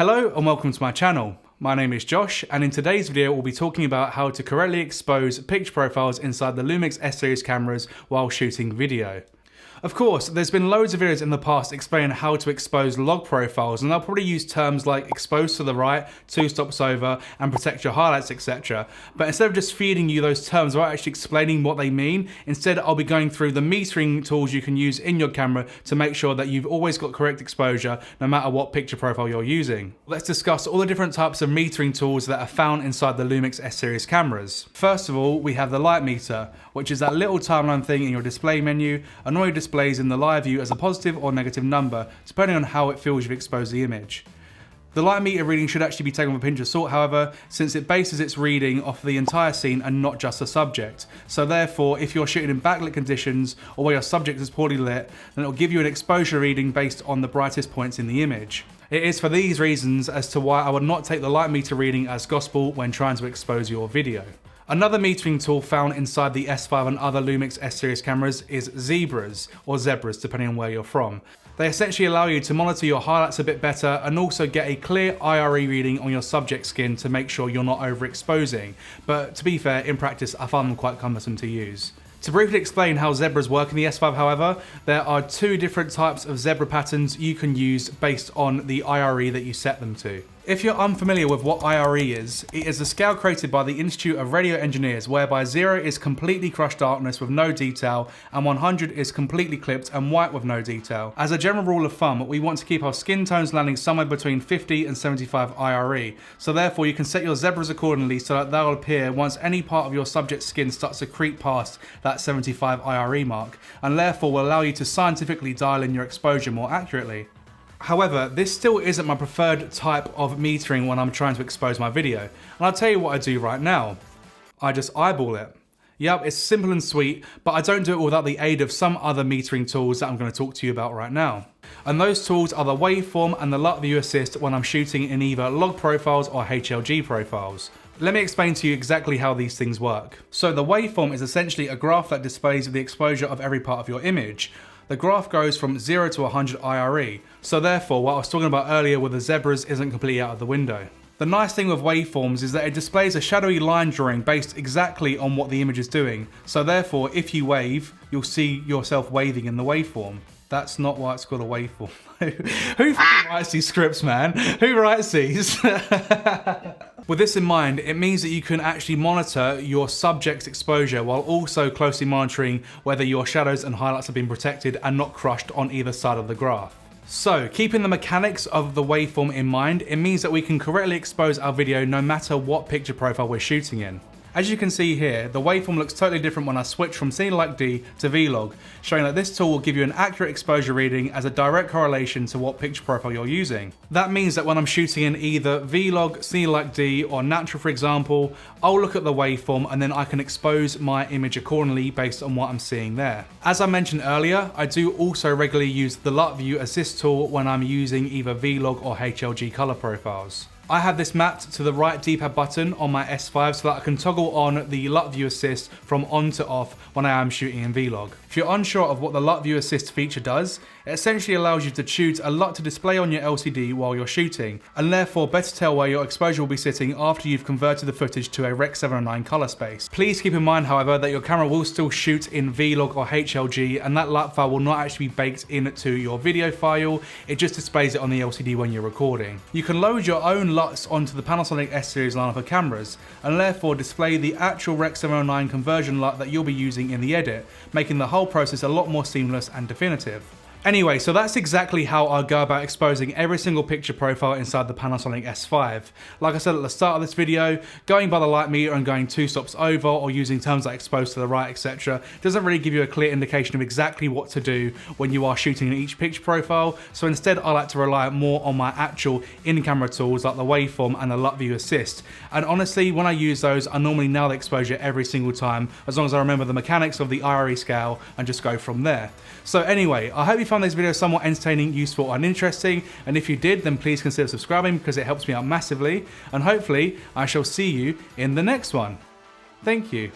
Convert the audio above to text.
Hello and welcome to my channel. My name is Josh, and in today's video we'll be talking about how to correctly expose picture profiles inside the Lumix S series cameras while shooting video. Of course, there's been loads of videos in the past explaining how to expose log profiles, and they'll probably use terms like expose to the right, 2 stops over, and protect your highlights, etc. But instead of just feeding you those terms without actually explaining what they mean, instead I'll be going through the metering tools you can use in your camera to make sure that you've always got correct exposure no matter what picture profile you're using. Let's discuss all the different types of metering tools that are found inside the Lumix S series cameras. First of all, we have the light meter, which is that little timeline thing in your display menu, and all your displays in the live view as a positive or negative number, depending on how it feels you've exposed the image. The light meter reading should actually be taken with a pinch of salt, however, since it bases its reading off the entire scene and not just the subject. So therefore, if you're shooting in backlit conditions or where your subject is poorly lit, then it'll give you an exposure reading based on the brightest points in the image. It is for these reasons as to why I would not take the light meter reading as gospel when trying to expose your video. Another metering tool found inside the S5 and other Lumix S series cameras is zebras, or zebras depending on where you're from. They essentially allow you to monitor your highlights a bit better and also get a clear IRE reading on your subject skin to make sure you're not overexposing. But to be fair, in practice I find them quite cumbersome to use. To briefly explain how zebras work in the S5 however, there are 2 different types of zebra patterns you can use based on the IRE that you set them to. If you're unfamiliar with what IRE is, it is a scale created by the Institute of Radio Engineers whereby 0 is completely crushed darkness with no detail and 100 is completely clipped and white with no detail. As a general rule of thumb, we want to keep our skin tones landing somewhere between 50 and 75 IRE, so therefore you can set your zebras accordingly so that they'll appear once any part of your subject's skin starts to creep past that 75 IRE mark, and therefore will allow you to scientifically dial in your exposure more accurately. However, this still isn't my preferred type of metering when I'm trying to expose my video, and I'll tell you what I do right now. I just eyeball it. Yep, it's simple and sweet, but I don't do it without the aid of some other metering tools that I'm going to talk to you about right now. And those tools are the Waveform and the LUT View assist when I'm shooting in either log profiles or HLG profiles. Let me explain to you exactly how these things work. So the waveform is essentially a graph that displays the exposure of every part of your image. The graph goes from 0 to 100 IRE, so therefore what I was talking about earlier with the zebras isn't completely out of the window. The nice thing with waveforms is that it displays a shadowy line drawing based exactly on what the image is doing, so therefore if you wave, you'll see yourself waving in the waveform. That's not why it's called a waveform. Who fucking writes these scripts, man? Who writes these? With this in mind, it means that you can actually monitor your subject's exposure while also closely monitoring whether your shadows and highlights have been protected and not crushed on either side of the graph. So, keeping the mechanics of the waveform in mind, it means that we can correctly expose our video no matter what picture profile we're shooting in. As you can see here, the waveform looks totally different when I switch from SanDisk D to Vlog, showing that this tool will give you an accurate exposure reading as a direct correlation to what picture profile you're using. That means that when I'm shooting in either Vlog, SanDisk D or Natural for example, I'll look at the waveform and then I can expose my image accordingly based on what I'm seeing there. As I mentioned earlier, I do also regularly use the LUT View assist tool when I'm using either Vlog or HLG color profiles. I have this mapped to the right D-pad button on my S5 so that I can toggle on the LUT View Assist from on to off when I am shooting in Vlog. If you're unsure of what the LUT View Assist feature does, it essentially allows you to choose a LUT to display on your LCD while you're shooting, and therefore better tell where your exposure will be sitting after you've converted the footage to a Rec. 709 color space. Please keep in mind, however, that your camera will still shoot in Vlog or HLG, and that LUT file will not actually be baked into your video file, it just displays it on the LCD when you're recording. You can load your own LUTs onto the Panasonic S series lineup of cameras, and therefore display the actual Rec. 709 conversion LUT that you'll be using in the edit, making the whole process a lot more seamless and definitive. Anyway, so that's exactly how I go about exposing every single picture profile inside the Panasonic S5. Like I said at the start of this video, going by the light meter and going 2 stops over or using terms like exposed to the right, etc. doesn't really give you a clear indication of exactly what to do when you are shooting in each picture profile, so instead I like to rely more on my actual in-camera tools like the Waveform and the LUT View Assist. And honestly, when I use those, I normally nail the exposure every single time, as long as I remember the mechanics of the IRE scale and just go from there. So anyway, I hope you found this video somewhat entertaining, useful and interesting, and if you did, then please consider subscribing because it helps me out massively, and hopefully I shall see you in the next one. Thank you.